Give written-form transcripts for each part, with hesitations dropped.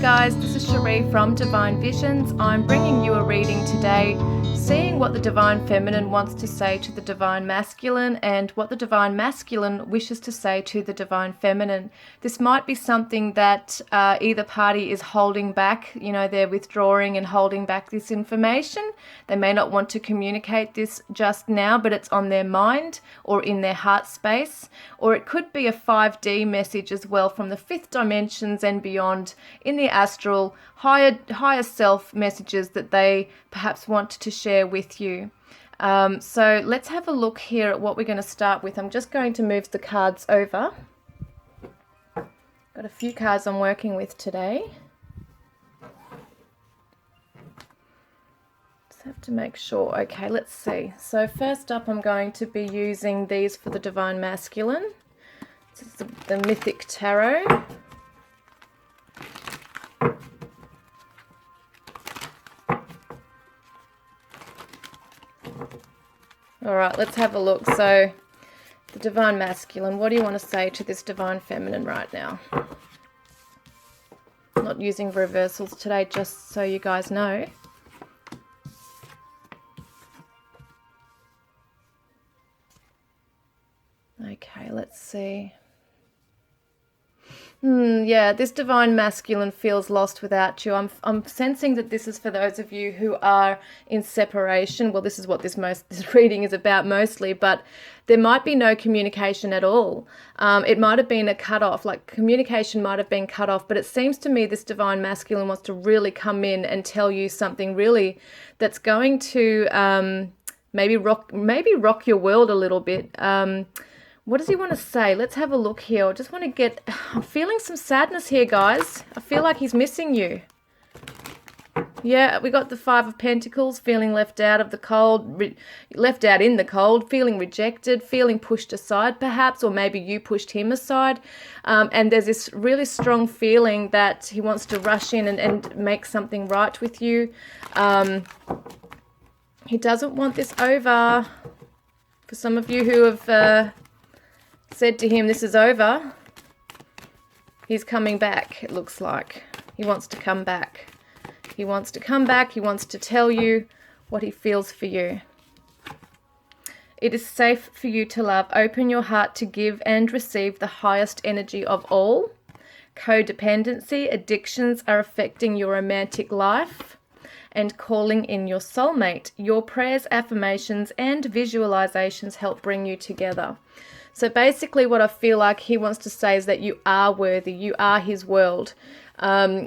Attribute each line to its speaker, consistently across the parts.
Speaker 1: guys, this is Cherie from Divine Visions. I'm bringing you a reading today, seeing what the Divine Feminine wants to say to the Divine Masculine and what the Divine Masculine wishes to say to the Divine Feminine. This might be something that either party is holding back, they're withdrawing and holding back this information. They may not want to communicate this just now, but it's on their mind or in their heart space. Or it could be a 5D message as well from the fifth dimensions and beyond, in the astral, higher self messages that they perhaps want to share with you. So let's have a look here at what we're going to start with. I'm just going to move the cards over. Got a few cards I'm working with today. Just have to make sure. Okay, let's see. So first up, I'm going to be using these for the Divine Masculine. This is the Mythic Tarot. All right, let's have a look. So, the Divine Masculine, what do you want to say to this Divine Feminine right now? I'm not using reversals today, just so you guys know. Okay, let's see. Yeah, this Divine Masculine feels lost without you. I'm sensing that this is for those of you who are in separation. Well, this is what this reading is about mostly, but there might be no communication at all. It might have been a cut-off, like communication might have been cut off, but it seems to me this Divine Masculine wants to really come in and tell you something really that's going to maybe rock your world a little bit. What does he want to say? Let's have a look here. I just want to get... I'm feeling some sadness here, guys. I feel like he's missing you. Yeah, we got the Five of Pentacles, feeling left out of the cold, left out in the cold, feeling rejected, feeling pushed aside perhaps, or maybe you pushed him aside. And there's this really strong feeling that he wants to rush in and make something right with you. He doesn't want this over. For some of you who have... said to him, this is over. He's coming back, it looks like. He wants to come back. He wants to come back. He wants to tell you what he feels for you. It is safe for you to love. Open your heart to give and receive the highest energy of all. Codependency, addictions are affecting your romantic life and calling in your soulmate. Your prayers, affirmations, and visualizations help bring you together. So basically what I feel like he wants to say is that you are worthy. You are his world. I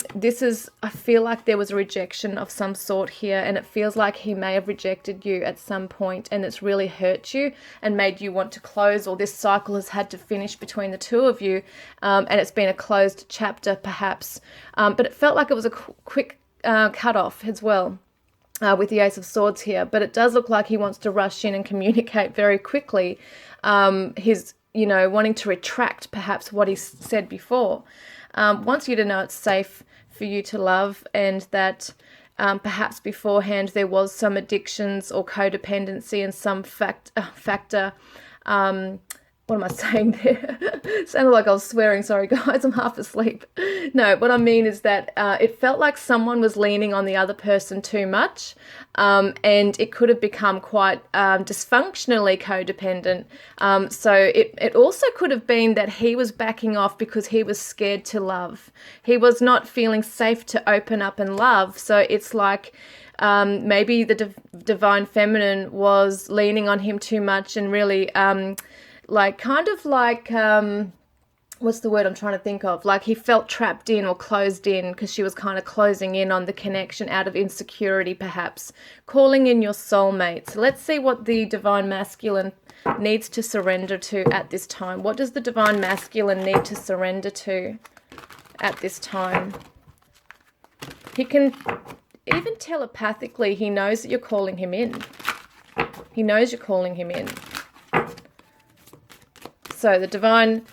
Speaker 1: feel like there was a rejection of some sort here, and it feels like he may have rejected you at some point, and it's really hurt you and made you want to close, or this cycle has had to finish between the two of you, and it's been a closed chapter perhaps. But it felt like it was a quick cut off as well. With the Ace of Swords here, but it does look like he wants to rush in and communicate very quickly. He's, wanting to retract perhaps what he said before. Wants you to know it's safe for you to love, and that perhaps beforehand there was some addictions or codependency and some factor. What am I saying there? Sounded like I was swearing. Sorry, guys. I'm half asleep. No, what I mean is that it felt like someone was leaning on the other person too much, and it could have become quite dysfunctionally codependent. So it also could have been that he was backing off because he was scared to love. He was not feeling safe to open up and love. So it's like... maybe the Divine Feminine was leaning on him too much and really... what's the word I'm trying to think of? Like he felt trapped in or closed in because she was kind of closing in on the connection out of insecurity perhaps. Calling in your soulmate. So let's see what the Divine Masculine needs to surrender to at this time. What does the Divine Masculine need to surrender to at this time? He can, even telepathically, he knows that you're calling him in. He knows you're calling him in. So the Divine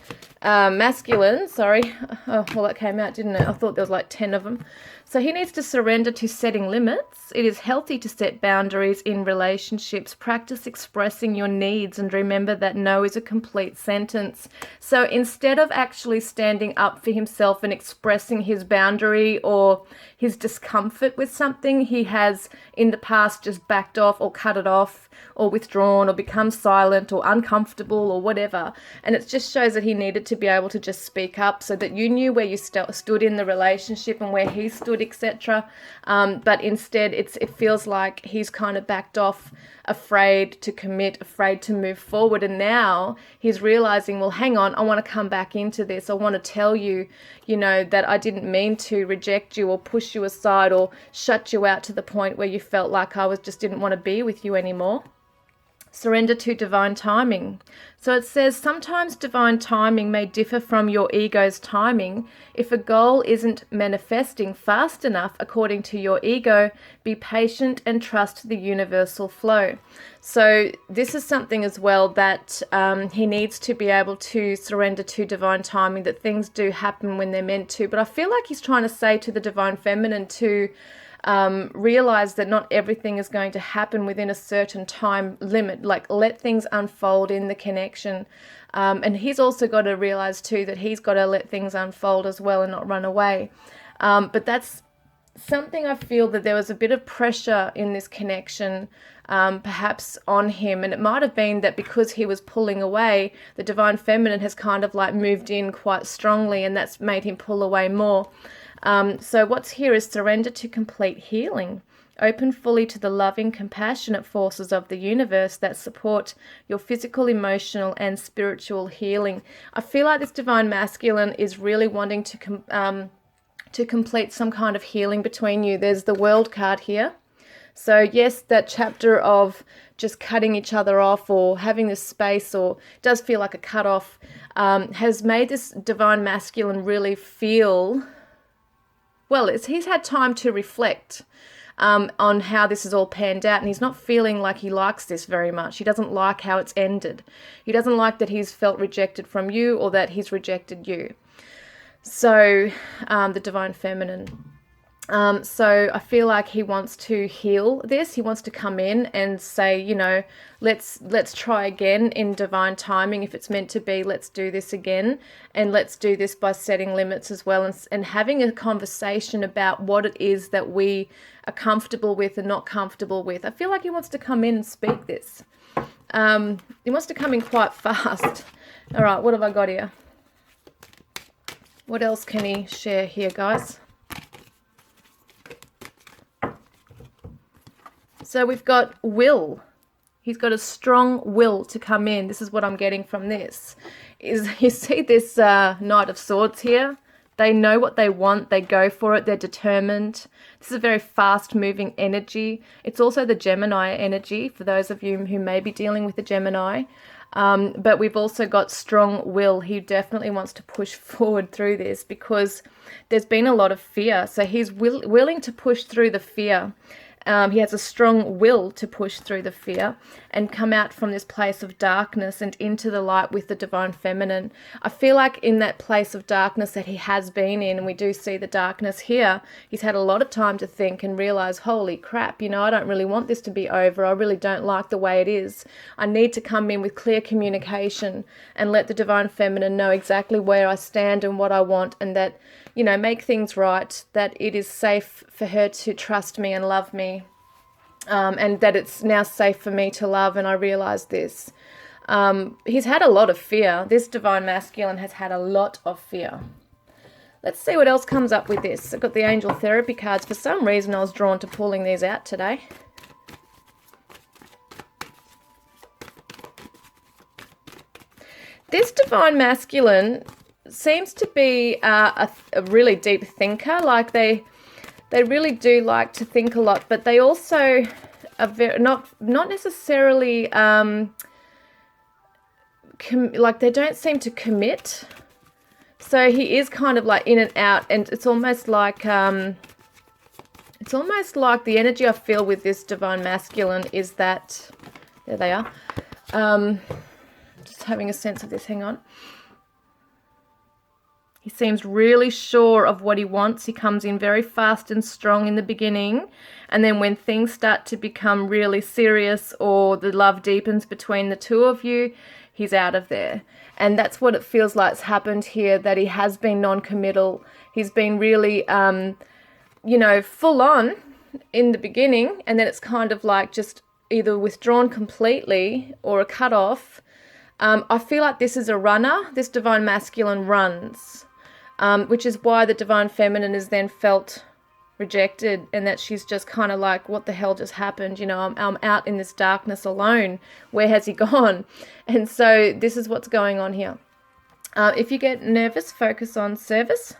Speaker 1: Masculine, sorry. Oh, well, that came out, didn't it? I thought there was like 10 of them. So he needs to surrender to setting limits. It is healthy to set boundaries in relationships. Practice expressing your needs and remember that no is a complete sentence. So instead of actually standing up for himself and expressing his boundary or his discomfort with something, he has in the past just backed off or cut it off or withdrawn or become silent or uncomfortable or whatever. And it just shows that he needed to be able to just speak up so that you knew where you stood in the relationship and where he stood, etc. But instead it feels like he's kind of backed off, afraid to commit, afraid to move forward. And now he's realizing, well, hang on, I want to come back into this. I want to tell you, you know, that I didn't mean to reject you or push you aside or shut you out to the point where you felt like I just didn't want to be with you anymore. Surrender to divine timing. So it says, sometimes divine timing may differ from your ego's timing. If a goal isn't manifesting fast enough according to your ego, be patient and trust the universal flow. So this is something as well that he needs to be able to surrender to divine timing, that things do happen when they're meant to. But I feel like he's trying to say to the divine feminine to realize that not everything is going to happen within a certain time limit. Like, let things unfold in the connection. And he's also got to realize too that he's got to let things unfold as well and not run away. But that's something I feel that there was a bit of pressure in this connection, perhaps on him. And it might have been that because he was pulling away, the divine feminine has kind of like moved in quite strongly, and that's made him pull away more. So what's here is surrender to complete healing. Open fully to the loving, compassionate forces of the universe that support your physical, emotional, and spiritual healing. I feel like this divine masculine is really wanting to complete some kind of healing between you. There's the World card here. So yes, that chapter of just cutting each other off or having this space, or does feel like a cut off, has made this divine masculine really feel... well, he's had time to reflect on how this is all panned out, and he's not feeling like he likes this very much. He doesn't like how it's ended. He doesn't like that he's felt rejected from you or that he's rejected you. So the divine feminine. So I feel like he wants to heal this. He wants to come in and say, you know, let's try again in divine timing. If it's meant to be, let's do this again. And let's do this by setting limits as well, and having a conversation about what it is that we are comfortable with and not comfortable with. I feel like he wants to come in and speak this. He wants to come in quite fast. All right, what have I got here? What else can he share here, guys? So we've got will. He's got a strong will to come in. This is what I'm getting from this. Is you see this Knight of Swords here? They know what they want. They go for it. They're determined. This is a very fast-moving energy. It's also the Gemini energy for those of you who may be dealing with the Gemini. But we've also got strong will. He definitely wants to push forward through this because there's been a lot of fear. So he's willing to push through the fear. He has a strong will to push through the fear and come out from this place of darkness and into the light with the divine feminine. I feel like in that place of darkness that he has been in, and we do see the darkness here, he's had a lot of time to think and realize, holy crap, you know, I don't really want this to be over. I really don't like the way it is. I need to come in with clear communication and let the divine feminine know exactly where I stand and what I want, and that, you know, make things right, that it is safe for her to trust me and love me, and that it's now safe for me to love, and I realize this. He's had a lot of fear. This divine masculine has had a lot of fear. Let's see what else comes up with this. I've got the angel therapy cards. For some reason, I was drawn to pulling these out today. This divine masculine seems to be a really deep thinker. Like they really do like to think a lot, but they also are very, not necessarily like they don't seem to commit. So he is kind of like in and out, and it's almost like the energy I feel with this divine masculine is that, there they are. Just having a sense of this. Hang on. He seems really sure of what he wants. He comes in very fast and strong in the beginning. And then when things start to become really serious or the love deepens between the two of you, he's out of there. And that's what it feels like has happened here, that he has been non-committal. He's been really, full on in the beginning. And then it's kind of like just either withdrawn completely or a cut off. I feel like this is a runner. This divine masculine runs, which is why the divine feminine is then felt rejected, and that she's just kind of like, what the hell just happened? I'm out in this darkness alone. Where has he gone? And so this is what's going on here. If you get nervous, focus on service.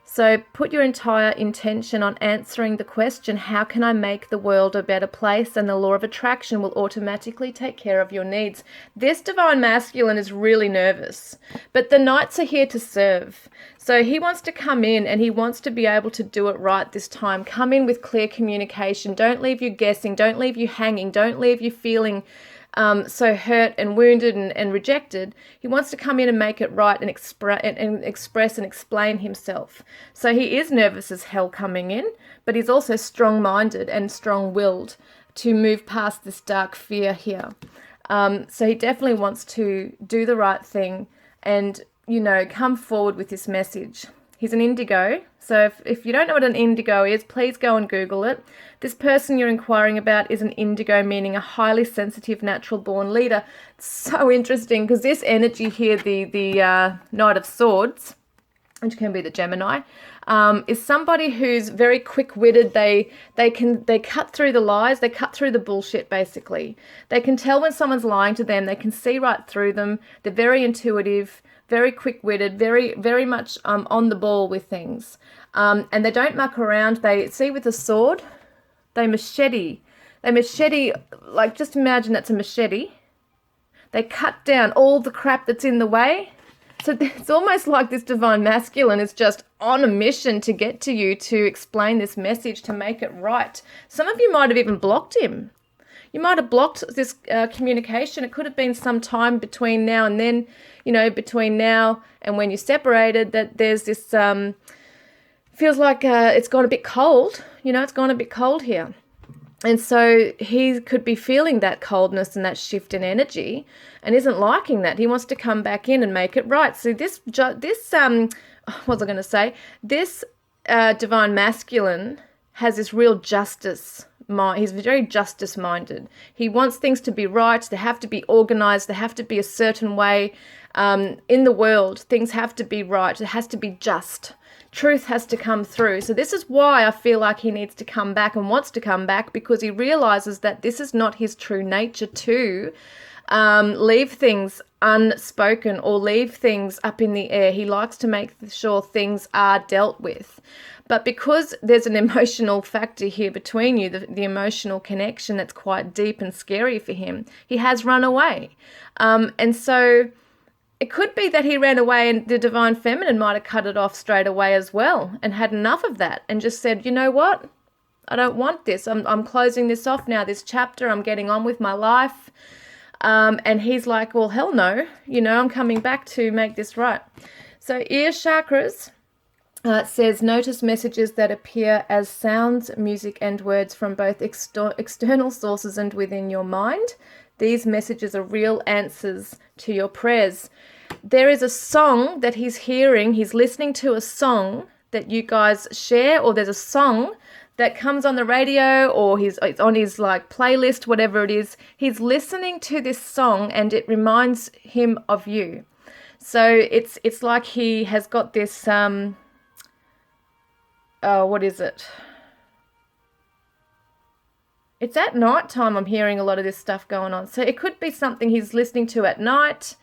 Speaker 1: So put your entire intention on answering the question, how can I make the world a better place? And the law of attraction will automatically take care of your needs. This divine masculine is really nervous, but the knights are here to serve. So he wants to come in and he wants to be able to do it right this time. Come in with clear communication. Don't leave you guessing. Don't leave you hanging. Don't leave you feeling so hurt and wounded and rejected. He wants to come in and make it right and express and explain himself. So he is nervous as hell coming in, but he's also strong-minded and strong-willed to move past this dark fear here. So he definitely wants to do the right thing and, come forward with this message. He's an indigo. So if you don't know what an indigo is, please go and Google it. This person you're inquiring about is an indigo, meaning a highly sensitive, natural-born leader. It's so interesting because this energy here, the Knight of Swords, which can be the Gemini, is somebody who's very quick-witted. They cut through the lies. They cut through the bullshit, basically. They can tell when someone's lying to them. They can see right through them. They're very intuitive, very quick-witted, very, very much on the ball with things. And they don't muck around. They see with a sword, they machete. They machete, like, just imagine that's a machete. They cut down all the crap that's in the way. So it's almost like this divine masculine is just on a mission to get to you, to explain this message, to make it right. Some of you might have even blocked him. You might have blocked this communication. It could have been some time between now and then, between now and when you separated, that there's this, feels like it's gone a bit cold. It's gone a bit cold here. And so he could be feeling that coldness and that shift in energy and isn't liking that. He wants to come back in and make it right. So this what was I going to say? This divine masculine has this real justice mind. He's very justice minded. He wants things to be right. They have to be organized. They have to be a certain way. In the world, things have to be right. It has to be just. Truth has to come through. So this is why I feel like he needs to come back and wants to come back, because he realizes that this is not his true nature to leave things unspoken or leave things up in the air. He likes to make sure things are dealt with. But because there's an emotional factor here between you, the emotional connection that's quite deep and scary for him, he has run away. And so it could be that he ran away and the divine feminine might have cut it off straight away as well and had enough of that and just said, you know what? I don't want this. I'm closing this off now, this chapter. I'm getting on with my life. And he's like, well, hell no. I'm coming back to make this right. So ear chakras, it says, notice messages that appear as sounds, music, and words from both external sources and within your mind. These messages are real answers to your prayers. There is a song that he's hearing. He's listening to a song that you guys share, or there's a song that comes on the radio, or it's on his playlist, whatever it is. He's listening to this song and it reminds him of you. So it's like he has got this, what is it? It's at night time I'm hearing a lot of this stuff going on. So it could be something he's listening to at night,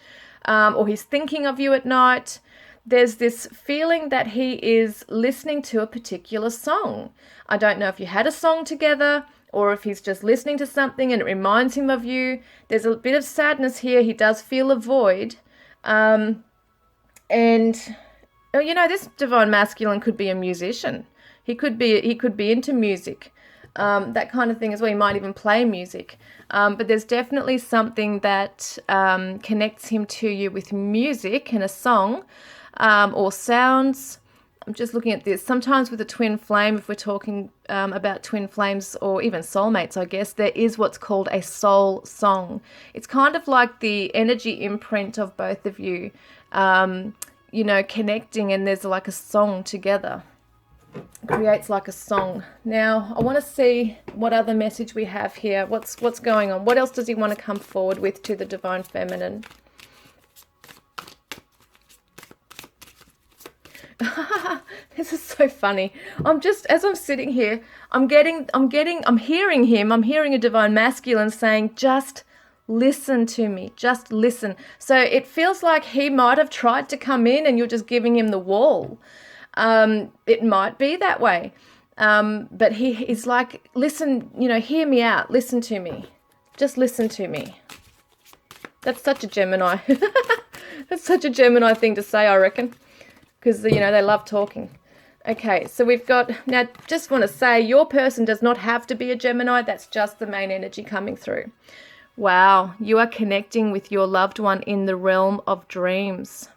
Speaker 1: or he's thinking of you at night. There's this feeling that he is listening to a particular song. I don't know if you had a song together or if he's just listening to something and it reminds him of you. There's a bit of sadness here. He does feel a void. And, this divine masculine could be a musician. He could be into music. that kind of thing as well. He might even play music. But there's definitely something that connects him to you with music and a song or sounds. I'm just looking at this. Sometimes with a twin flame, if we're talking about twin flames or even soulmates, I guess, there is what's called a soul song. It's kind of like the energy imprint of both of you, you know, connecting, and there's like a song together. It creates like a song. Now, I want to see what other message we have here. What's going on? What else does he want to come forward with to the Divine Feminine? This is so funny. I'm just, as I'm sitting here, I'm hearing him. I'm hearing a Divine Masculine saying, just listen to me, just listen. So it feels like he might have tried to come in and you're just giving him the wall. It might be that way. But he is like, listen, you know, hear me out. Listen to me. Just listen to me. That's such a Gemini. That's such a Gemini thing to say, I reckon. Because, you know, they love talking. Okay, so we've got, now just want to say, your person does not have to be a Gemini. That's just the main energy coming through. Wow, you are connecting with your loved one in the realm of dreams.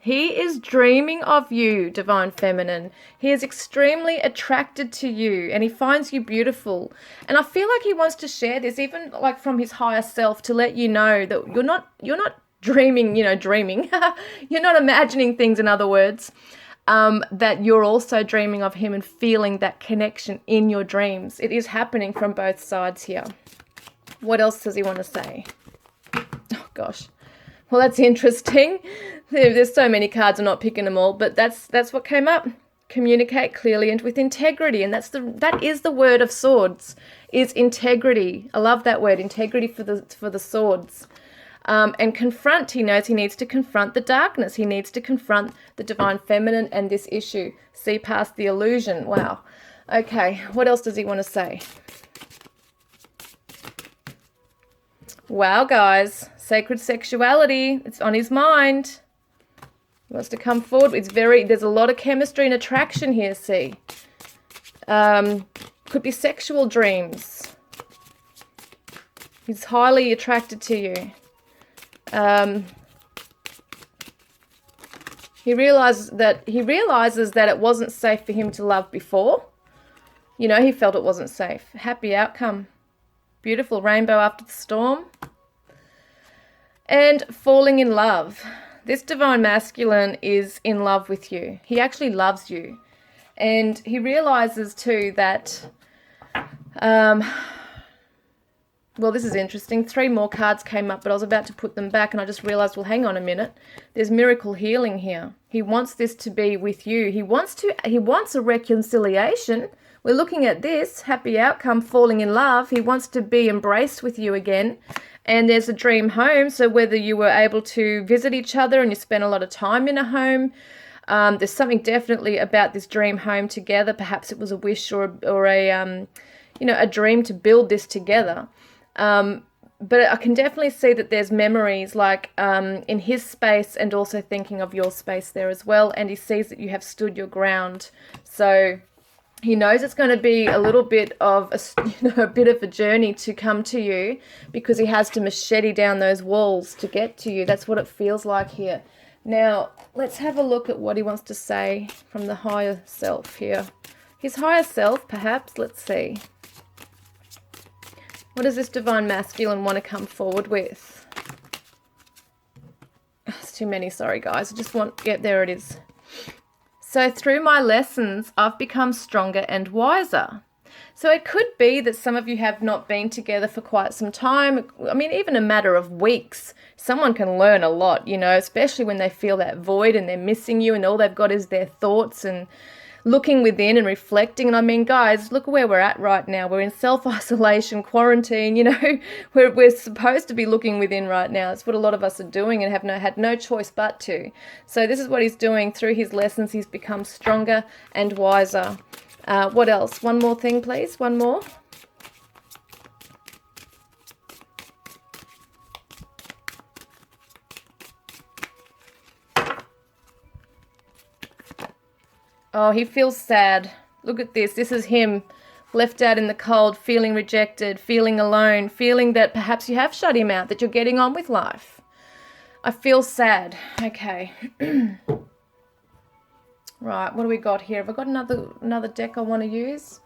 Speaker 1: He is dreaming of you, Divine Feminine. He is extremely attracted to you and he finds you beautiful. And I feel like he wants to share this, even like from his higher self, to let you know that you're not dreaming, you know, dreaming. You're not imagining things, in other words, that you're also dreaming of him and feeling that connection in your dreams. It is happening from both sides here. What else does he want to say? Oh, gosh. Well, that's interesting. There's so many cards, I'm not picking them all, but that's what came up. Communicate clearly and with integrity, and that is the word of swords, is integrity. I love that word, integrity for the swords. And confront, he knows he needs to confront the darkness. He needs to confront the Divine Feminine and this issue. See past the illusion. Wow. Okay, what else does he want to say? Wow, guys. Sacred sexuality. It's on his mind. He wants to come forward. There's a lot of chemistry and attraction here, see. Could be sexual dreams. He's highly attracted to you. He realizes that it wasn't safe for him to love before. You know, he felt it wasn't safe. Happy outcome. Beautiful rainbow after the storm. And falling in love. This Divine Masculine is in love with you. He actually loves you. And he realizes too that, well, this is interesting. 3 more cards came up, but I was about to put them back and I just realized, well, hang on a minute. There's miracle healing here. He wants this to be with you. He wants a reconciliation. We're looking at this, happy outcome, falling in love. He wants to be embraced with you again. And there's a dream home. So whether you were able to visit each other and you spent a lot of time in a home, there's something definitely about this dream home together. Perhaps it was a wish or a dream to build this together. But I can definitely see that there's memories like in his space and also thinking of your space there as well. And he sees that you have stood your ground. So he knows it's going to be a little bit of a bit of a journey to come to you because he has to machete down those walls to get to you. That's what it feels like here. Now, let's have a look at what he wants to say from the higher self here. His higher self, perhaps. Let's see. What does this Divine Masculine want to come forward with? Oh, it's too many, sorry guys. I just want, yeah, there it is. So through my lessons, I've become stronger and wiser. So it could be that some of you have not been together for quite some time. I mean, even a matter of weeks. Someone can learn a lot, you know, especially when they feel that void and they're missing you and all they've got is their thoughts and looking within and reflecting. And I mean, guys, look where we're at right now. We're in self-isolation, quarantine, you know. We're supposed to be looking within right now. It's what a lot of us are doing and have had no choice but to. So this is what he's doing. Through his lessons, he's become stronger and wiser. What else? One more thing, please. One more. Oh, he feels sad. Look at this. This is him left out in the cold, feeling rejected, feeling alone, feeling that perhaps you have shut him out, that you're getting on with life. I feel sad. Okay. Right, what do we got here? Have I got another deck I want to use?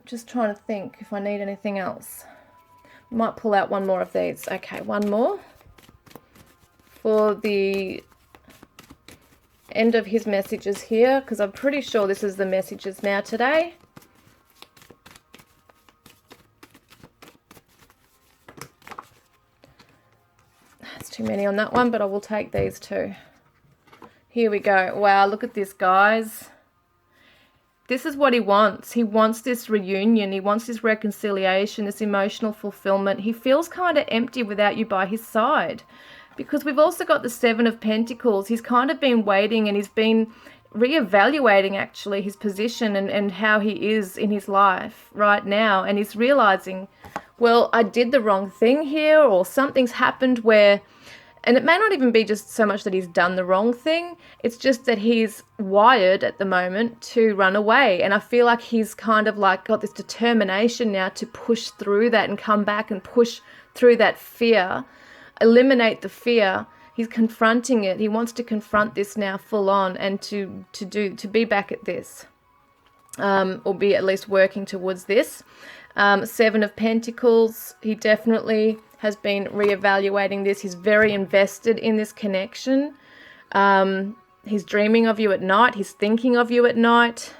Speaker 1: Just trying to think if I need anything else. Might pull out one more of these. Okay, one more for the end of his messages here, because I'm pretty sure this is the messages now today. That's too many on that one, but I will take these two. Here we go. Wow, look at this, guys. This is what he wants. He wants this reunion. He wants this reconciliation, this emotional fulfillment. He feels kind of empty without you by his side, because we've also got the Seven of Pentacles. He's kind of been waiting, and he's been reevaluating actually his position and how he is in his life right now. And he's realizing, well, I did the wrong thing here, or something's happened where, and it may not even be just so much that he's done the wrong thing. It's just that he's wired at the moment to run away. And I feel like he's kind of like got this determination now to push through that and come back and push through that fear, eliminate the fear. He's confronting it. He wants to confront this now full on, and to be back at this, or be at least working towards this. Seven of Pentacles, he definitely has been reevaluating this. He's very invested in this connection. He's dreaming of you at night. He's thinking of you at night.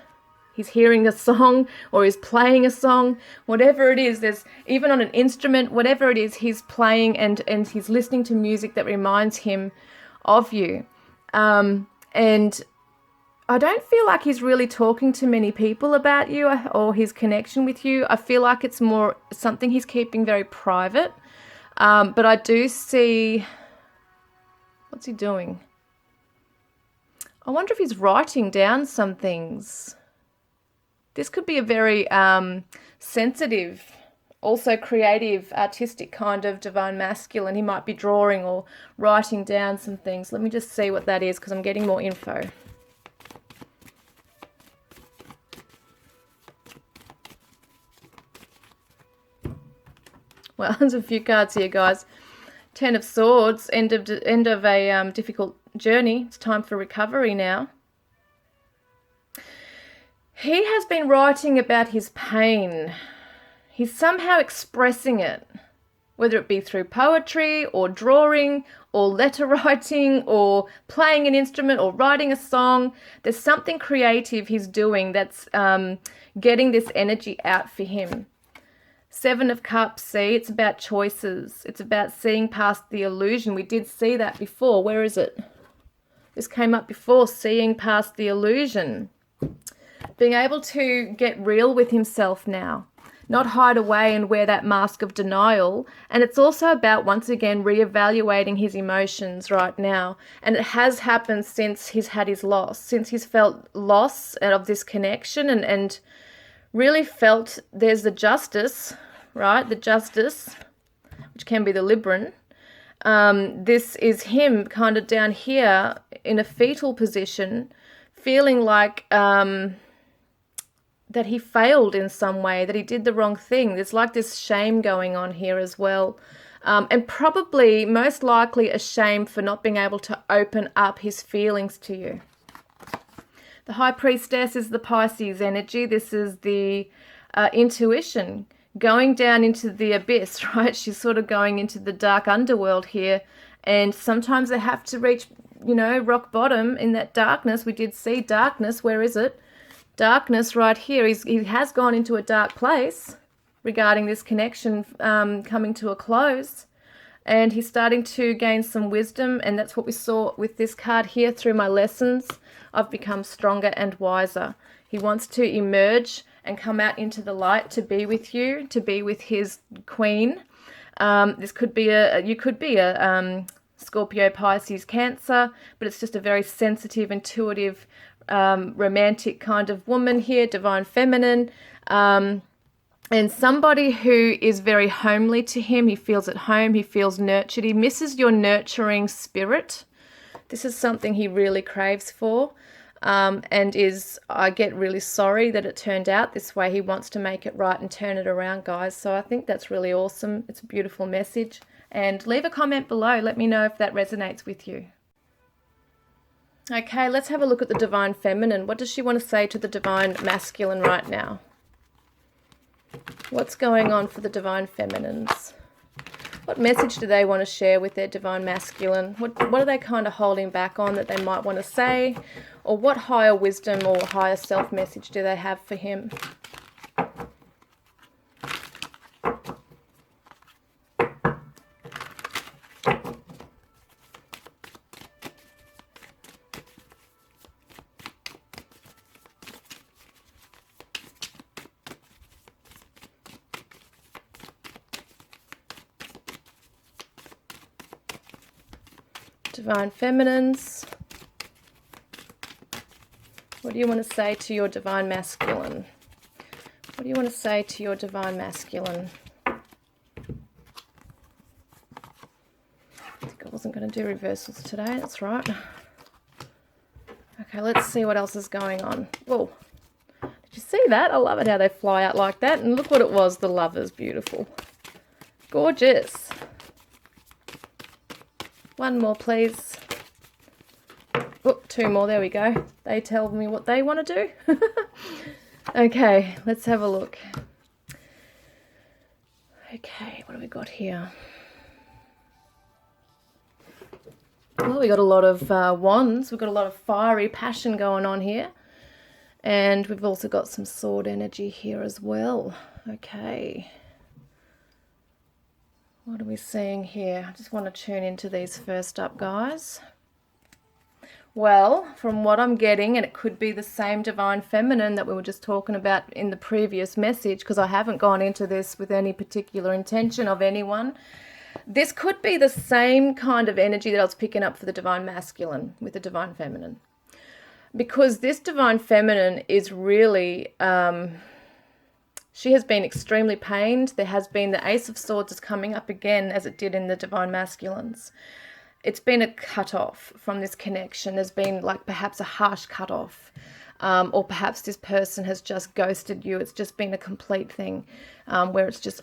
Speaker 1: He's hearing a song, or he's playing a song, whatever it is. There's even on an instrument, whatever it is, he's playing and he's listening to music that reminds him of you. And I don't feel like he's really talking to many people about you or his connection with you. I feel like it's more something he's keeping very private. But I do see, what's he doing? I wonder if he's writing down some things. This could be a very sensitive, also creative, artistic kind of divine masculine. He might be drawing or writing down some things. Let me just see what that is, because I'm getting more info. Well, there's a few cards here, guys. Ten of Swords, end of a difficult journey. It's time for recovery now. He has been writing about his pain. He's somehow expressing it, whether it be through poetry or drawing or letter writing or playing an instrument or writing a song. There's something creative he's doing that's getting this energy out for him. Seven of Cups, see, it's about choices. It's about seeing past the illusion. We did see that before. Where is it? This came up before, seeing past the illusion. Being able to get real with himself now, not hide away and wear that mask of denial. And it's also about, once again, reevaluating his emotions right now. And it has happened since he's had his loss, since he's felt loss of this connection and really felt there's the justice, right? The justice, which can be the Libran. This is him kind of down here in a fetal position, feeling like that he failed in some way, that he did the wrong thing. There's like this shame going on here as well. And probably, most likely, a shame for not being able to open up his feelings to you. The High Priestess is the Pisces energy. This is the intuition, going down into the abyss, right? She's sort of going into the dark underworld here. And sometimes they have to reach, rock bottom in that darkness. We did see darkness. Where is it? Darkness right here. He has gone into a dark place regarding this connection coming to a close. And he's starting to gain some wisdom. And that's what we saw with this card here. Through my lessons, I've become stronger and wiser. He wants to emerge and come out into the light to be with you, to be with his queen. This could be you could be a Scorpio, Pisces, Cancer, but it's just a very sensitive, intuitive, romantic kind of woman here, divine feminine, and somebody who is very homely to him. He feels at home, he feels nurtured, he misses your nurturing spirit. This is something he really craves for. and I get really sorry that it turned out this way. He wants to make it right and turn it around, guys. So I think that's really awesome. It's a beautiful message. And leave a comment below. Let me know if that resonates with you. Okay, let's have a look at the Divine Feminine. What does she want to say to the Divine Masculine right now? What's going on for the Divine Feminines? What message do they want to share with their Divine Masculine? What are they kind of holding back on that they might want to say? Or what higher wisdom or higher self message do they have for him? Divine Feminines, what do you want to say to your Divine Masculine? What do you want to say to your Divine Masculine? I think I wasn't going to do reversals today, that's right. Okay, let's see what else is going on. Whoa, did you see that? I love it how they fly out like that. And look what it was, the Lovers, beautiful. Gorgeous. One more, please. Oh, two more, there we go. They tell me what they want to do. Okay, let's have a look. Okay, what have we got here? Well, we got a lot of wands. We've got a lot of fiery passion going on here. And we've also got some sword energy here as well. Okay. What are we seeing here? I just want to tune into these first up, guys. Well, from what I'm getting, and it could be the same Divine Feminine that we were just talking about in the previous message, because I haven't gone into this with any particular intention of anyone. This could be the same kind of energy that I was picking up for the Divine Masculine with the Divine Feminine. Because this Divine Feminine is really... she has been extremely pained. There has been the Ace of Swords is coming up again as it did in the Divine Masculines. It's been a cut-off from this connection. There's been like perhaps a harsh cut-off. Or perhaps this person has just ghosted you. It's just been a complete thing where it's just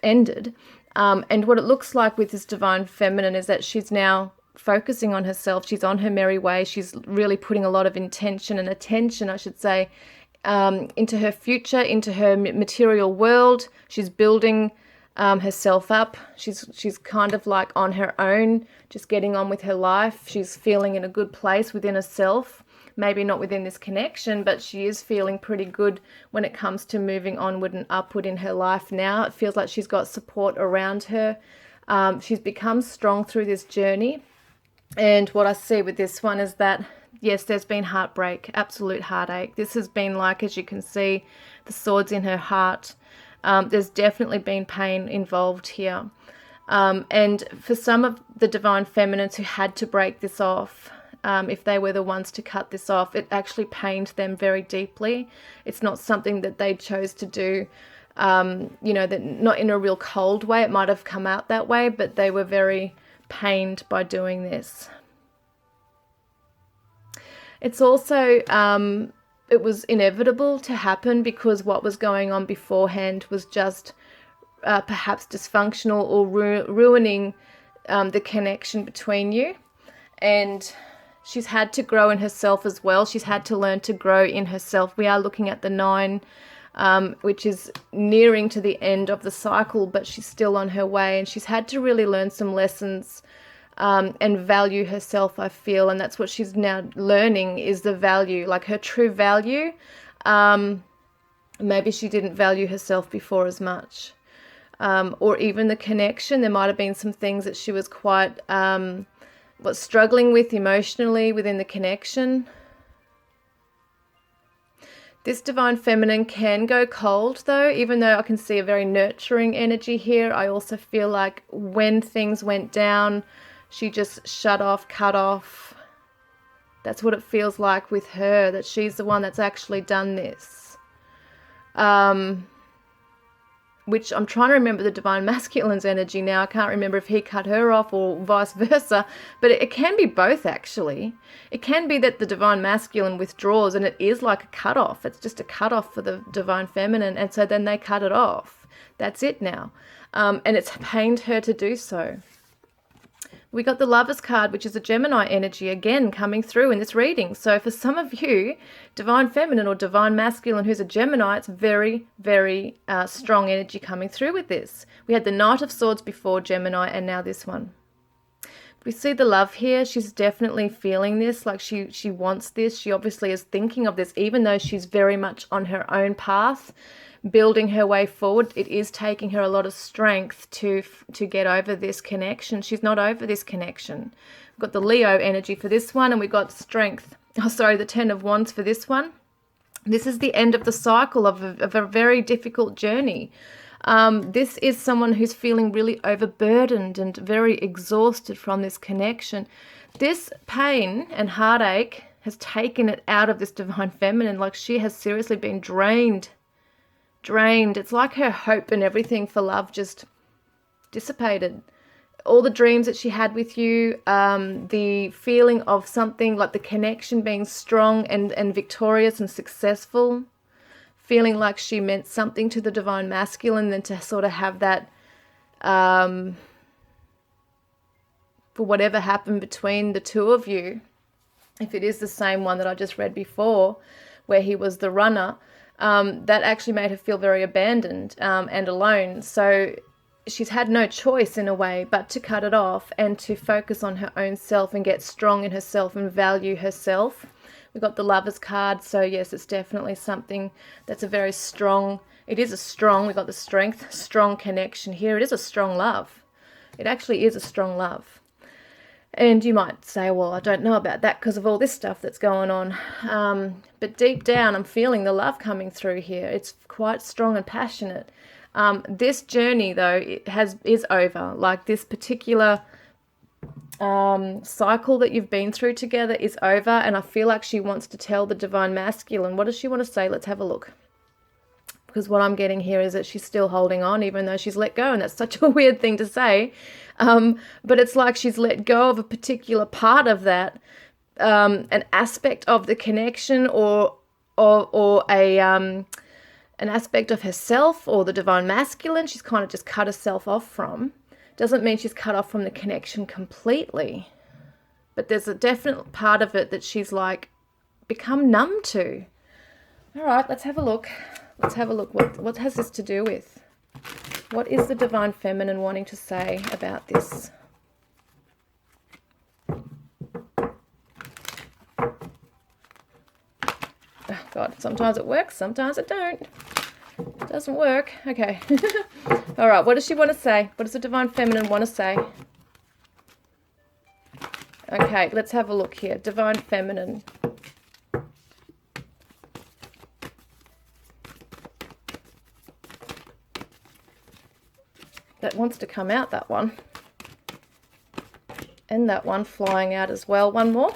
Speaker 1: ended. And what it looks like with this Divine Feminine is that she's now focusing on herself. She's on her merry way. She's really putting a lot of intention and attention, I should say, into her future, into her material world. She's building herself up. She's kind of like on her own, just getting on with her life. She's feeling in a good place within herself. Maybe not within this connection, but she is feeling pretty good when it comes to moving onward and upward in her life now. It feels like she's got support around her. She's become strong through this journey. And what I see with this one is that, yes, there's been heartbreak, absolute heartache. This has been like, as you can see, the swords in her heart. There's definitely been pain involved here. And for some of the Divine Feminines who had to break this off, if they were the ones to cut this off, it actually pained them very deeply. It's not something that they chose to do, that not in a real cold way. It might have come out that way, but they were very pained by doing this. It's also, it was inevitable to happen because what was going on beforehand was just perhaps dysfunctional or ruining the connection between you. And she's had to grow in herself as well. She's had to learn to grow in herself. We are looking at the 9, which is nearing to the end of the cycle, but she's still on her way. And she's had to really learn some lessons and value herself, I feel. And that's what she's now learning, is the value, like her true value. Maybe she didn't value herself before as much. Or even the connection. There might have been some things that she was quite struggling with emotionally within the connection. This Divine Feminine can go cold though, even though I can see a very nurturing energy here. I also feel like when things went down, she just shut off, cut off. That's what it feels like with her, that she's the one that's actually done this. which I'm trying to remember the divine masculine's energy now. I can't remember if he cut her off or vice versa, but it can be both actually. It can be that the divine masculine withdraws and it is like a cut off. It's just a cut off for the divine feminine, and so then they cut it off. That's it now. And it's pained her to do so. We got the Lovers card, which is a Gemini energy, again, coming through in this reading. So for some of you, divine feminine or divine masculine who's a Gemini, it's very, very strong energy coming through with this. We had the Knight of Swords before, Gemini, and now this one. We see the love here. She's definitely feeling this, like she wants this. She obviously is thinking of this, even though she's very much on her own path, building her way forward. It is taking her a lot of strength to get over this connection. She's not over this connection. We've got the Leo energy for this one, and we've got strength. Oh, sorry, the Ten of Wands for this one. This is the end of the cycle of a very difficult journey. This is someone who's feeling really overburdened and very exhausted from this connection. This pain and heartache has taken it out of this divine feminine. Like, she has seriously been drained. It's like her hope and everything for love just dissipated. All the dreams that she had with you, the feeling of something like the connection being strong and victorious and successful, feeling like she meant something to the divine masculine, then to sort of have that for whatever happened between the two of you, if it is the same one that I just read before where he was the runner, that actually made her feel very abandoned and alone. So she's had no choice in a way but to cut it off and to focus on her own self and get strong in herself and value herself. We've got the Lovers card, so yes, it's definitely something that's a very strong, we've got the strength, strong connection here. It is a strong love. It actually is a strong love. And you might say, well, I don't know about that because of all this stuff that's going on. But deep down, I'm feeling the love coming through here. It's quite strong and passionate. This journey, though, is over. Like, this particular cycle that you've been through together is over. And I feel like she wants to tell the divine masculine. What does she want to say? Let's have a look. Because what I'm getting here is that she's still holding on, even though she's let go. And that's such a weird thing to say. But it's like she's let go of a particular part of that, an aspect of the connection or an aspect of herself or the divine masculine. She's kind of just cut herself off from. Doesn't mean she's cut off from the connection completely. But there's a definite part of it that she's like become numb to. All right, let's have a look. Let's have a look. What has this to do with? What is the divine feminine wanting to say about this? Oh God, sometimes it works, sometimes it don't. It doesn't work. Okay. All right, what does she want to say? What does the divine feminine want to say? Okay, let's have a look here. Divine feminine. That wants to come out, that one. And that one flying out as well. One more.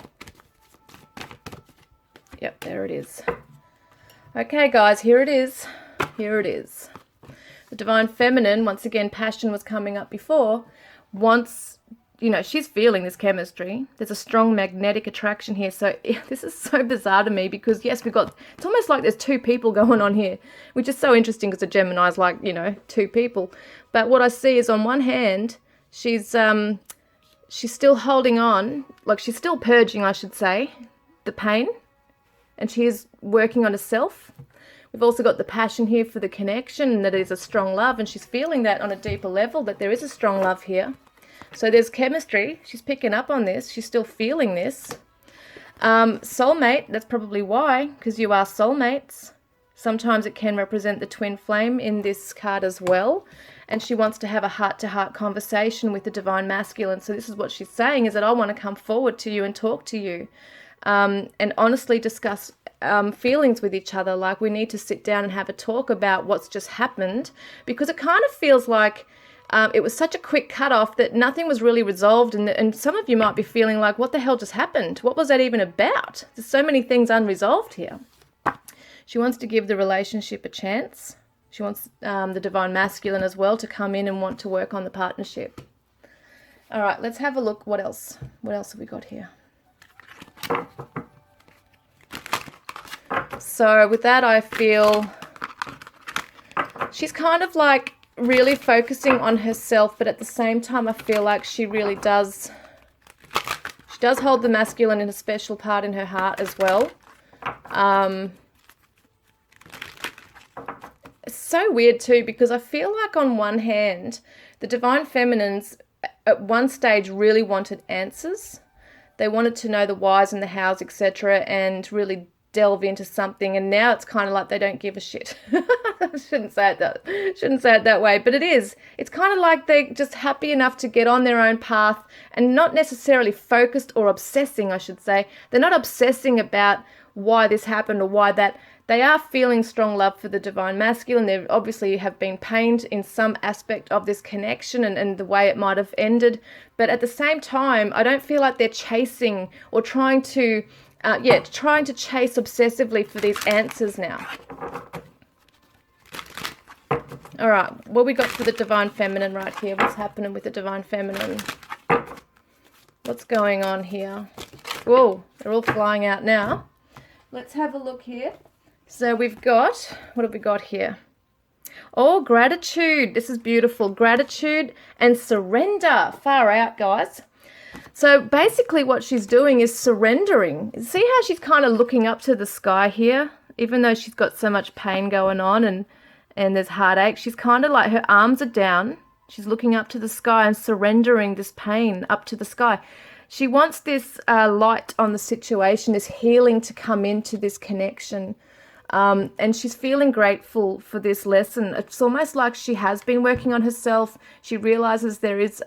Speaker 1: Yep, there it is. Okay, guys, here it is. Here it is. The divine feminine, once again, passion was coming up before, wants, you know, she's feeling this chemistry. There's a strong magnetic attraction here. So this is so bizarre to me because, yes, it's almost like there's two people going on here, which is so interesting because a Gemini is like, you know, two people. But what I see is on one hand, she's still holding on, like she's still purging, I should say, the pain, and she is working on herself. We've also got the passion here for the connection, and that it is a strong love, and she's feeling that on a deeper level, that there is a strong love here. So there's chemistry. She's picking up on this. She's still feeling this. Soulmate, that's probably why, because you are soulmates. Sometimes it can represent the twin flame in this card as well. And she wants to have a heart-to-heart conversation with the divine masculine. So this is what she's saying, is that I want to come forward to you and talk to you and honestly discuss feelings with each other. Like, we need to sit down and have a talk about what's just happened, because it kind of feels like it was such a quick cutoff that nothing was really resolved. And some of you might be feeling like, what the hell just happened? What was that even about? There's so many things unresolved here. She wants to give the relationship a chance. She wants the divine masculine as well to come in and want to work on the partnership. All right, let's have a look. What else? What else have we got here? So with that, I feel she's kind of like really focusing on herself, but at the same time, I feel like she really does. She does hold the masculine in a special part in her heart as well. It's so weird too, because I feel like on one hand, the divine feminines at one stage really wanted answers. They wanted to know the whys and the hows, etc., and really delve into something. And now it's kind of like they don't give a shit. I shouldn't say it that way, but it is. It's kind of like they're just happy enough to get on their own path and not necessarily focused or obsessing, I should say. They're not obsessing about why this happened or why that. They are feeling strong love for the divine masculine. They obviously have been pained in some aspect of this connection and the way it might have ended. But at the same time, I don't feel like they're chasing or trying to chase obsessively for these answers now. All right, what we got for the divine feminine right here? What's happening with the divine feminine? What's going on here? Whoa, they're all flying out now. Let's have a look here. So we've got, what have we got here? Oh, gratitude. This is beautiful. Gratitude and surrender. Far out, guys. So basically what she's doing is surrendering. See how she's kind of looking up to the sky here? Even though she's got so much pain going on and there's heartache, she's kind of like her arms are down. She's looking up to the sky and surrendering this pain up to the sky. She wants this light on the situation, this healing to come into this connection. And she's feeling grateful for this lesson. It's almost like she has been working on herself. She realizes there is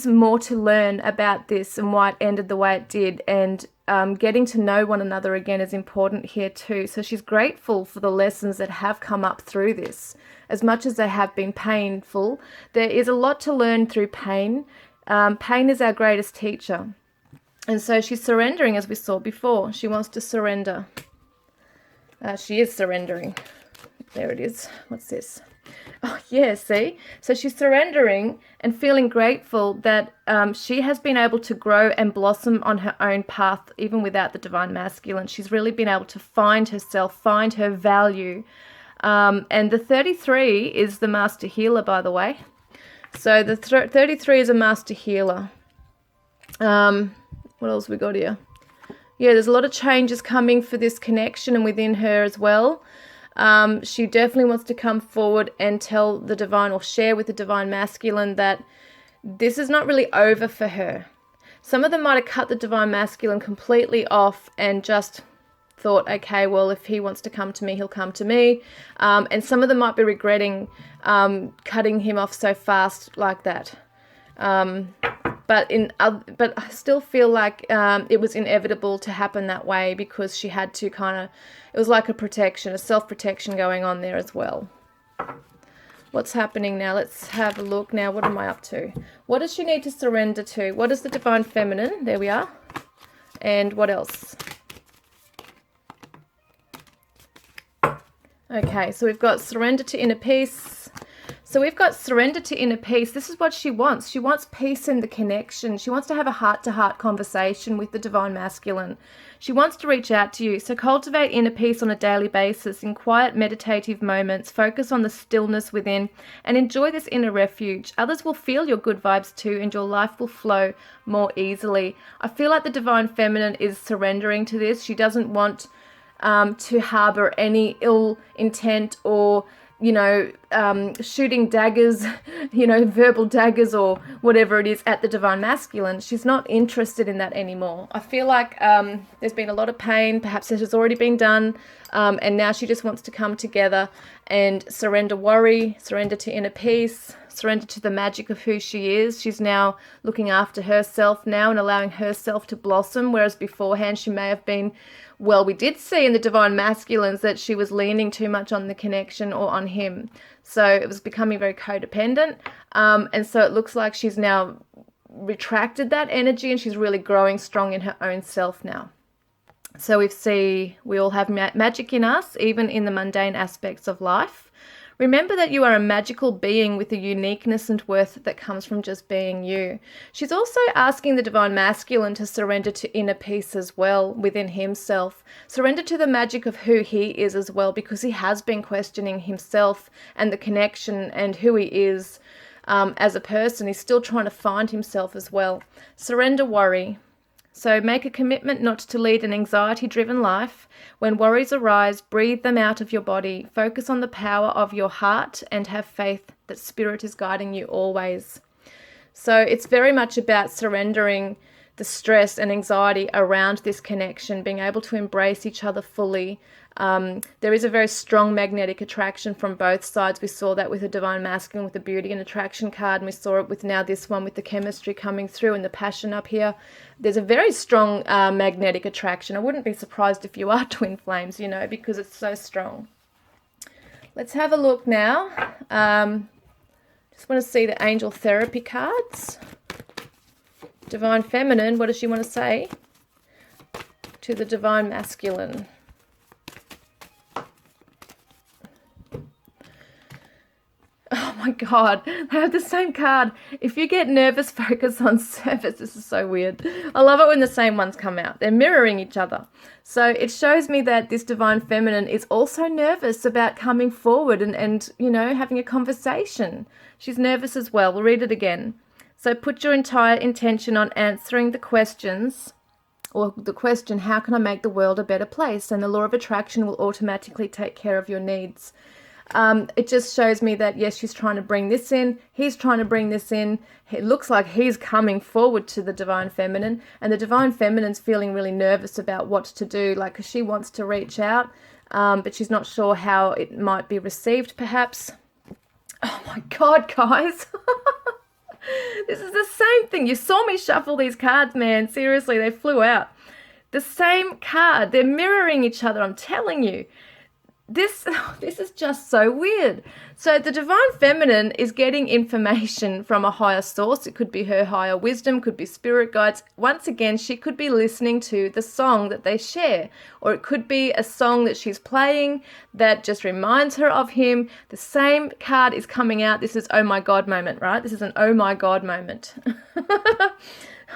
Speaker 1: more to learn about this and why it ended the way it did. And getting to know one another again is important here too. So she's grateful for the lessons that have come up through this. As much as they have been painful, there is a lot to learn through pain. Pain is our greatest teacher. And so she's surrendering, as we saw before. She wants to surrender. She is surrendering. There it is. What's this? Oh, yeah, see? So she's surrendering and feeling grateful that she has been able to grow and blossom on her own path, even without the divine masculine. She's really been able to find herself, find her value. And the 33 is the master healer, by the way. So the 33 is a master healer. What else we got here? Yeah, there's a lot of changes coming for this connection and within her as well. She definitely wants to come forward and tell the divine or share with the divine masculine that this is not really over for her. Some of them might have cut the divine masculine completely off and just thought, okay, well, if he wants to come to me, he'll come to me. And some of them might be regretting cutting him off so fast like that. But I still feel like it was inevitable to happen that way because she had to it was like a protection, a self-protection going on there as well. What's happening now? Let's have a look now. What am I up to? What does she need to surrender to? What is the divine feminine? There we are. And what else? Okay, so we've got surrender to inner peace. So we've got surrender to inner peace. This is what she wants. She wants peace in the connection. She wants to have a heart-to-heart conversation with the divine masculine. She wants to reach out to you. So cultivate inner peace on a daily basis in quiet meditative moments. Focus on the stillness within and enjoy this inner refuge. Others will feel your good vibes too and your life will flow more easily. I feel like the divine feminine is surrendering to this. She doesn't want to harbor any ill intent or shooting daggers, verbal daggers or whatever it is at the divine masculine. She's not interested in that anymore. I feel like there's been a lot of pain, perhaps it has already been done, and now she just wants to come together and surrender worry, surrender to inner peace, surrender to the magic of who she is. She's now looking after herself now and allowing herself to blossom, whereas beforehand she may have been, well, we did see in the divine masculines that she was leaning too much on the connection or on him. So it was becoming very codependent. And so it looks like she's now retracted that energy and she's really growing strong in her own self now. So we all have magic in us, even in the mundane aspects of life. Remember that you are a magical being with a uniqueness and worth that comes from just being you. She's also asking the divine masculine to surrender to inner peace as well within himself. Surrender to the magic of who he is as well, because he has been questioning himself and the connection and who he is as a person. He's still trying to find himself as well. Surrender worry. So make a commitment not to lead an anxiety-driven life. When worries arise, breathe them out of your body. Focus on the power of your heart and have faith that spirit is guiding you always. So it's very much about surrendering the stress and anxiety around this connection, being able to embrace each other fully. There is a very strong magnetic attraction from both sides. We saw that with the divine masculine with the beauty and attraction card, and we saw it with now this one with the chemistry coming through and the passion up here. There's a very strong magnetic attraction. I wouldn't be surprised if you are twin flames, you know, because it's so strong. Let's have a look now. Just want to see the angel therapy cards. Divine feminine, what does she want to say to the divine masculine? Oh my God, they have the same card. If you get nervous, focus on service. This is so weird. I love it when the same ones come out. They're mirroring each other. So it shows me that this divine feminine is also nervous about coming forward and you know, having a conversation. She's nervous as well. We'll read it again. So put your entire intention on answering the questions, or the question, how can I make the world a better place? And the law of attraction will automatically take care of your needs. It just shows me that, yes, she's trying to bring this in. He's trying to bring this in. It looks like he's coming forward to the divine feminine, and the divine feminine's feeling really nervous about what to do, like, 'cause she wants to reach out, but she's not sure how it might be received, perhaps. Oh my God, guys. This is the same thing. You saw me shuffle these cards, man. Seriously, they flew out. The same card. They're mirroring each other, I'm telling you. This is just so weird. So the divine feminine is getting information from a higher source. It could be her higher wisdom, could be spirit guides. Once again, she could be listening to the song that they share, or it could be a song that she's playing that just reminds her of him. The same card is coming out. This is oh my God moment, right? This is an oh my God moment.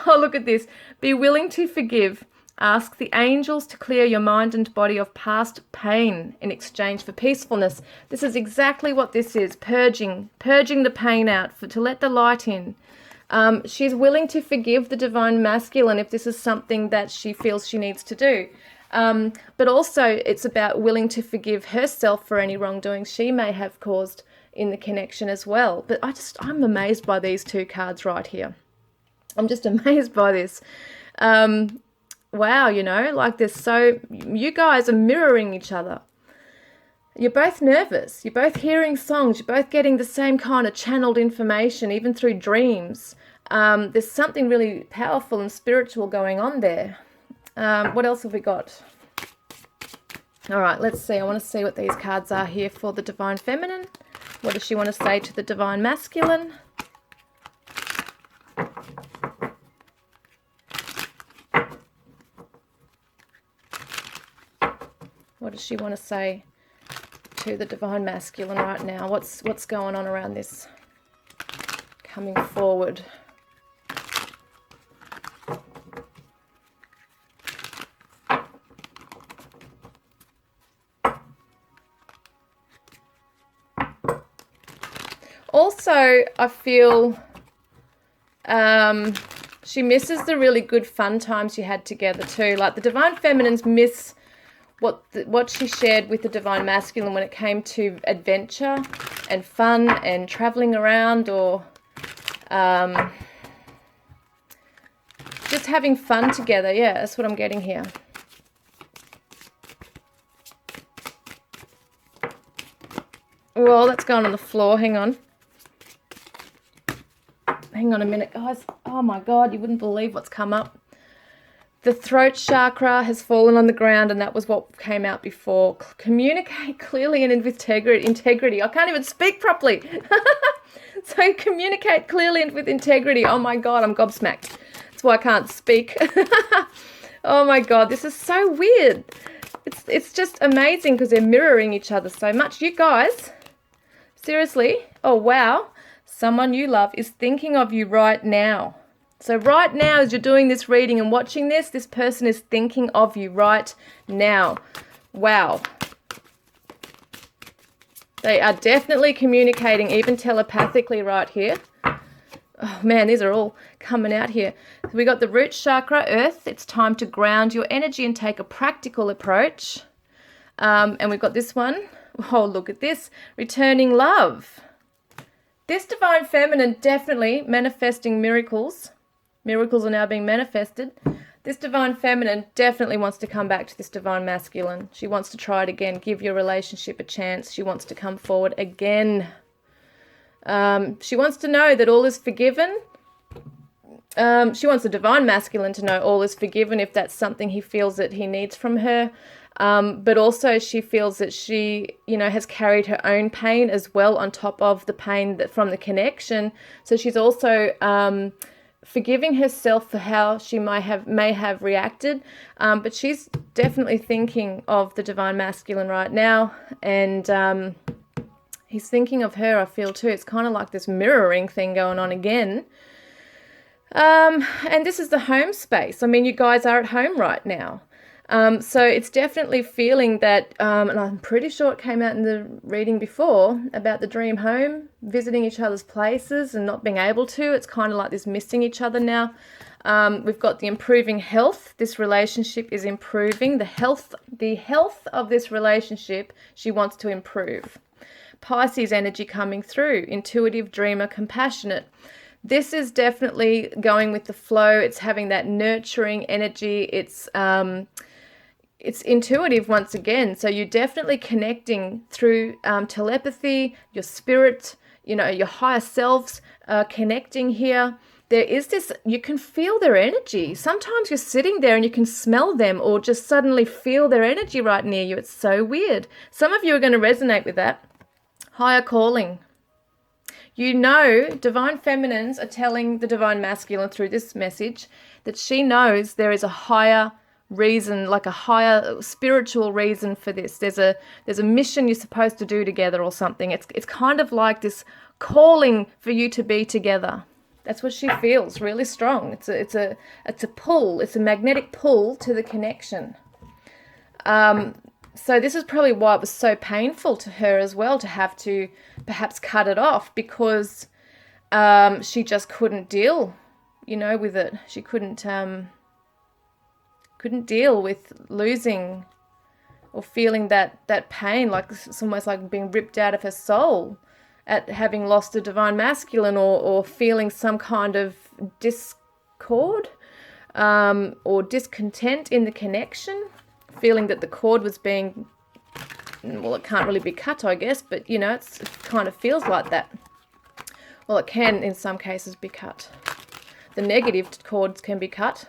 Speaker 1: Oh, look at this. Be willing to forgive. Ask the angels to clear your mind and body of past pain in exchange for peacefulness. This is exactly what this is, purging the pain out, to let the light in. She's willing to forgive the divine masculine if this is something that she feels she needs to do. But also it's about willing to forgive herself for any wrongdoing she may have caused in the connection as well. But I'm amazed by these two cards right here. I'm just amazed by this. Wow, you know, like you guys are mirroring each other. You're both nervous. You're both hearing songs. You're both getting the same kind of channeled information, even through dreams. There's something really powerful and spiritual going on there. What else have we got? All right, let's see. I want to see what these cards are here for the divine feminine. What does she want to say to the divine masculine? What does she want to say to the divine masculine right now? What's going on around this coming forward? Also, I feel she misses the really good fun times you had together too. Like the divine feminines miss what she shared with the divine masculine when it came to adventure and fun and traveling around, or just having fun together. Yeah, that's what I'm getting here. Well, that's going on the floor. Hang on a minute, guys. Oh my God, you wouldn't believe what's come up. The throat chakra has fallen on the ground, and that was what came out before. Communicate clearly and with integrity. I can't even speak properly. So communicate clearly and with integrity. Oh my God, I'm gobsmacked. That's why I can't speak. Oh my God, this is so weird. It's just amazing because they're mirroring each other so much. You guys, seriously, oh wow, someone you love is thinking of you right now. So right now, as you're doing this reading and watching this person is thinking of you right now. Wow. They are definitely communicating, even telepathically right here. Oh man, these are all coming out here. So we got the root chakra, earth. It's time to ground your energy and take a practical approach. And we've got this one. Oh, look at this. Returning love. This divine feminine definitely manifesting miracles. Miracles are now being manifested. This divine feminine definitely wants to come back to this divine masculine. She wants to try it again. Give your relationship a chance. She wants to come forward again. She wants to know that all is forgiven. She wants the divine masculine to know all is forgiven if that's something he feels that he needs from her. But also she feels that she, has carried her own pain as well on top of the pain from the connection. So she's also forgiving herself for how she may have reacted. But she's definitely thinking of the divine masculine right now. And he's thinking of her, I feel too. It's kind of like this mirroring thing going on again. And this is the home space. I mean, you guys are at home right now. So it's definitely feeling that, and I'm pretty sure it came out in the reading before about the dream home, visiting each other's places and not being able to. It's kind of like this missing each other now. We've got the improving health. This relationship is improving. The health of this relationship, she wants to improve. Pisces energy coming through, intuitive, dreamer, compassionate. This is definitely going with the flow. It's having that nurturing energy. It's intuitive once again. So you're definitely connecting through telepathy, your spirit, your higher selves connecting here. There is this, you can feel their energy. Sometimes you're sitting there and you can smell them or just suddenly feel their energy right near you. It's so weird. Some of you are going to resonate with that. Higher calling. Divine feminines are telling the divine masculine through this message that she knows there is a higher reason, like a higher spiritual reason for this. There's a mission you're supposed to do together or something. It's kind of like this calling for you to be together. That's what she feels really strong. It's a pull. It's a magnetic pull to the connection. So this is probably why it was so painful to her as well to have to perhaps cut it off, because she just couldn't deal, with it. She couldn't deal with losing or feeling that pain, like it's almost like being ripped out of her soul at having lost a divine masculine, or feeling some kind of discord or discontent in the connection. Feeling that the cord was being, well, it can't really be cut, I guess, but, it kind of feels like that. Well, it can, in some cases, be cut. The negative cords can be cut.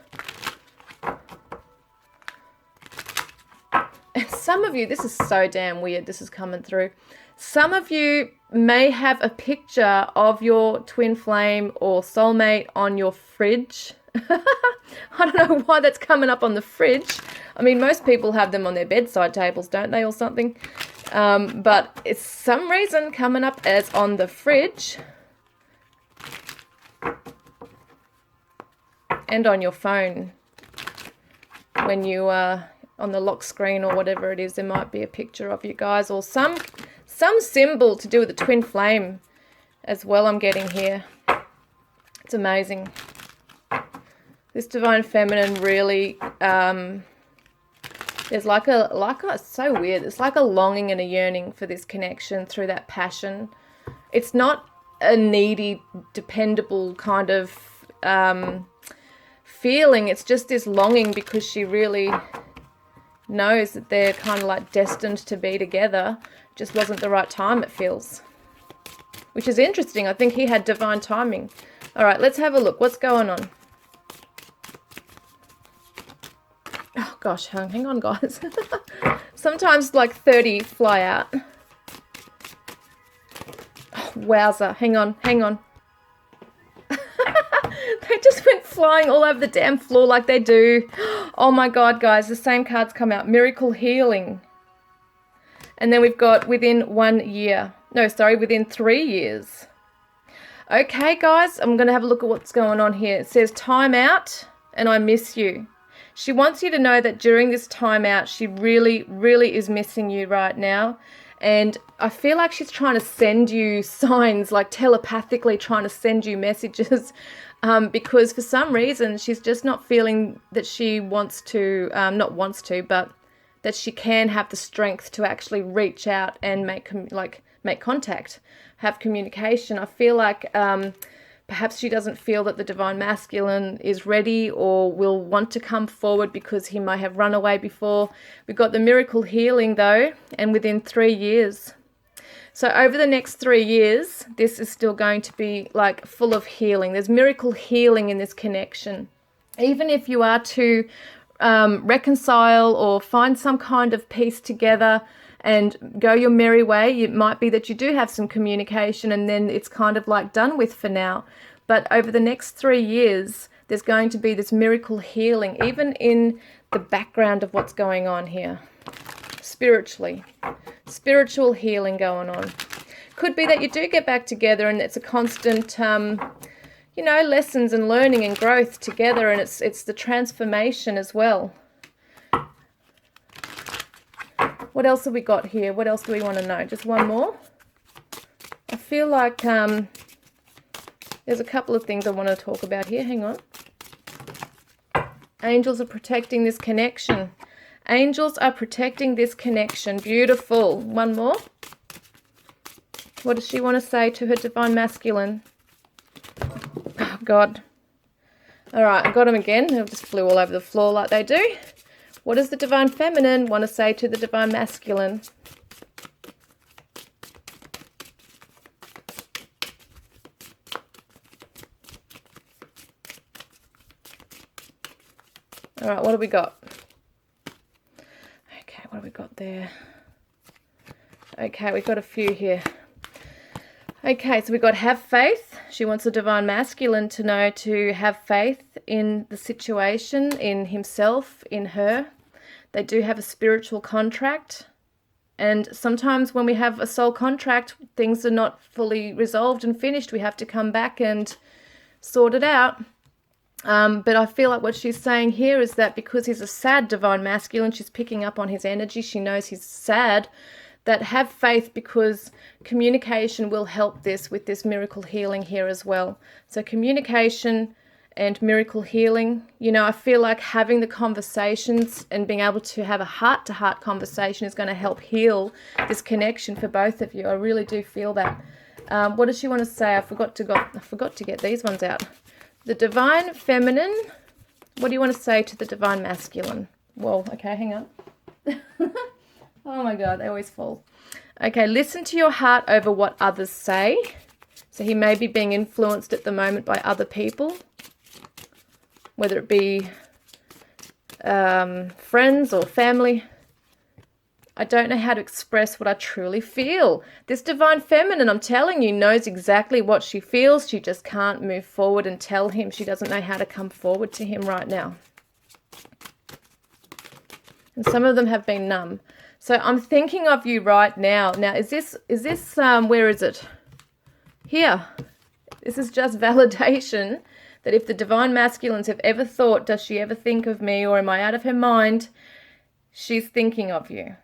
Speaker 1: And some of you, this is so damn weird, this is coming through. Some of you may have a picture of your twin flame or soulmate on your fridge. I don't know why that's coming up on the fridge. I mean, most people have them on their bedside tables, don't they, or something? But it's some reason coming up as on the fridge. And on your phone. When you are on the lock screen or whatever it is, there might be a picture of you guys, or some symbol to do with the twin flame as well, I'm getting here. It's amazing. This divine feminine really, there's it's so weird. It's like a longing and a yearning for this connection through that passion. It's not a needy, dependable kind of feeling. It's just this longing because she really knows that they're kind of like destined to be together. Just wasn't the right time, it feels. Which is interesting. I think he had divine timing. All right, let's have a look. What's going on? Oh, gosh, hang on, guys. Sometimes like 30 fly out. Oh, wowza. Hang on. They just went flying all over the damn floor like they do. Oh my God, guys, the same cards come out. Miracle healing. And then we've got within 1 year. No, sorry, within 3 years. Okay, guys, I'm going to have a look at what's going on here. It says time out and I miss you. She wants you to know that during this time out, she really, really is missing you right now. And I feel like she's trying to send you signs, like telepathically trying to send you messages, because for some reason she's just not feeling that she wants to, but that she can have the strength to actually reach out and make contact, have communication. I feel like perhaps she doesn't feel that the divine masculine is ready or will want to come forward because he might have run away before. We've got the miracle healing though, and within 3 years. So over the next 3 years, this is still going to be like full of healing. There's miracle healing in this connection. Even if you are to reconcile or find some kind of peace together and go your merry way, it might be that you do have some communication and then it's kind of like done with for now. But over the next 3 years, there's going to be this miracle healing, even in the background of what's going on here. Spiritually. Spiritual healing going on. Could be that you do get back together and it's a constant, lessons and learning and growth together, and it's the transformation as well. What else have we got here? What else do we want to know? Just one more. I feel like there's a couple of things I want to talk about here. Hang on. Angels are protecting this connection. Angels are protecting this connection. Beautiful. One more. What does she want to say to her divine masculine? Oh, God. All right, I got them again. They just flew all over the floor like they do. What does the divine feminine want to say to the divine masculine? All right, what have we got? Okay, what have we got there? Okay, we've got a few here. Okay, so we've got have faith. She wants the divine masculine to know to have faith in the situation, in himself, in her. They do have a spiritual contract. And sometimes when we have a soul contract, things are not fully resolved and finished. We have to come back and sort it out. But I feel like what she's saying here is that because he's a sad divine masculine, she's picking up on his energy. She knows he's sad. That have faith, because communication will help this with this miracle healing here as well. So communication and miracle healing, I feel like having the conversations and being able to have a heart-to-heart conversation is going to help heal this connection for both of you. I really do feel that. What does she want to say? I forgot to get these ones out. The divine feminine, what do you want to say to the divine masculine? Whoa, okay, hang on. Oh my God, they always fall. Okay, listen to your heart over what others say. So he may be being influenced at the moment by other people, whether it be friends or family. I don't know how to express what I truly feel. This divine feminine, I'm telling you, knows exactly what she feels. She just can't move forward and tell him. She doesn't know how to come forward to him right now. And some of them have been numb. So I'm thinking of you right now. Now, is this where is it? Here. This is just validation that if the divine masculines have ever thought, does she ever think of me, or am I out of her mind? She's thinking of you.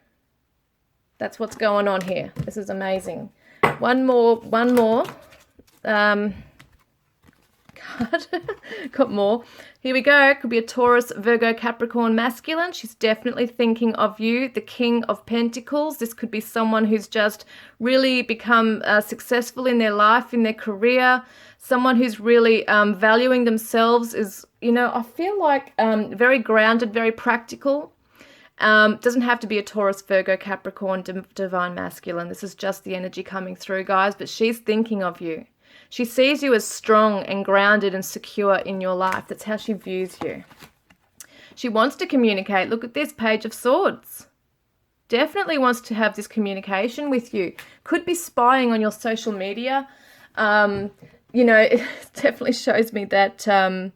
Speaker 1: That's what's going on here. This is amazing. One more. God, got more. Here we go. Could be a Taurus, Virgo, Capricorn masculine. She's definitely thinking of you, the King of Pentacles. This could be someone who's just really become successful in their life, in their career. Someone who's really valuing themselves is, I feel like very grounded, very practical. Doesn't have to be a Taurus, Virgo, Capricorn, divine masculine. This is just the energy coming through, guys. But she's thinking of you. She sees you as strong and grounded and secure in your life. That's how she views you. She wants to communicate. Look at this, Page of Swords. Definitely wants to have this communication with you. Could be spying on your social media. It definitely shows me that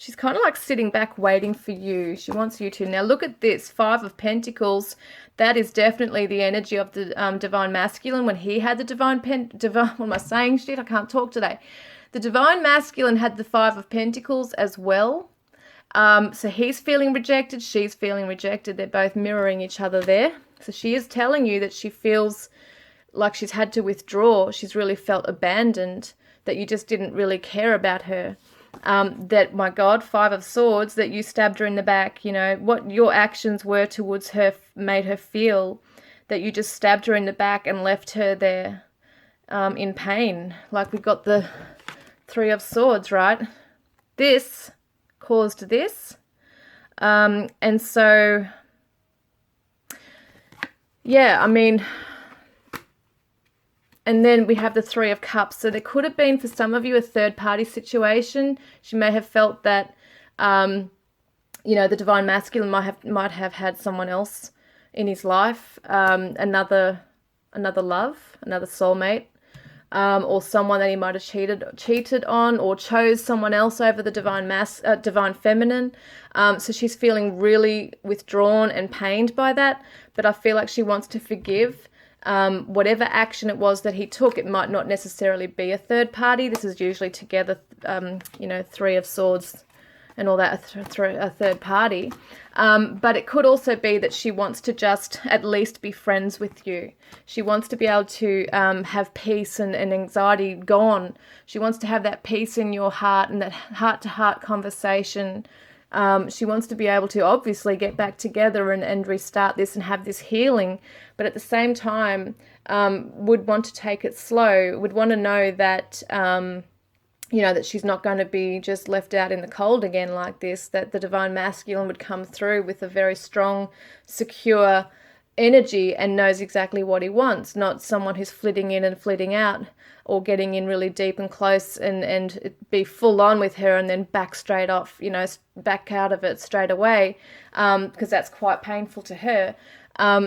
Speaker 1: she's kind of like sitting back waiting for you. She wants you to. Now look at this, 5 of Pentacles. That is definitely the energy of the Divine Masculine when he had the divine, what am I saying? Shit, I can't talk today. The Divine Masculine had the 5 of Pentacles as well. So he's feeling rejected, she's feeling rejected. They're both mirroring each other there. So she is telling you that she feels like she's had to withdraw. She's really felt abandoned, that you just didn't really care about her. That, my God, 5 of Swords, that you stabbed her in the back, you know, what your actions were towards her made her feel that you just stabbed her in the back and left her there in pain. Like we got the 3 of Swords, right? This caused this. And so, yeah, I mean, and then we have the 3 of Cups. So there could have been, for some of you, a third-party situation. She may have felt that, you know, the Divine Masculine might have had someone else in his life, another love, another soulmate, or someone that he might have cheated on, or chose someone else over the Divine Feminine. So she's feeling really withdrawn and pained by that. But I feel like she wants to forgive. Whatever action it was that he took, it might not necessarily be a third party. This is usually together, you know, 3 of Swords and all that, a third party. But it could also be that she wants to just at least be friends with you. She wants to be able to have peace and anxiety gone. She wants to have that peace in your heart and that heart-to-heart conversation. She wants to be able to obviously get back together and restart this and have this healing, but at the same time would want to take it slow, would want to know that, you know, that she's not going to be just left out in the cold again like this, that the Divine Masculine would come through with a very strong, secure energy and knows exactly what he wants, not someone who's flitting in and flitting out, or getting in really deep and close and be full on with her and then back straight off, you know, back out of it straight away, because that's quite painful to her.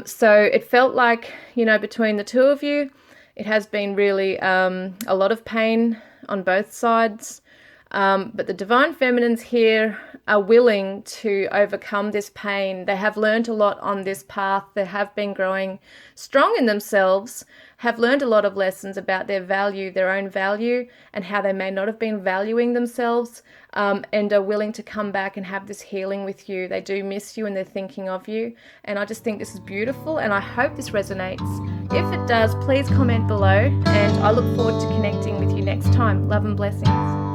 Speaker 1: So it felt like, you know, between the two of you, it has been really a lot of pain on both sides. But the Divine Feminines here are willing to overcome this pain. They have learned a lot on this path. They have been growing strong in themselves, have learned a lot of lessons about their value, their own value, and how they may not have been valuing themselves, and are willing to come back and have this healing with you. They do miss you and they're thinking of you. And I just think this is beautiful, and I hope this resonates. If it does, please comment below, and I look forward to connecting with you next time. Love and blessings.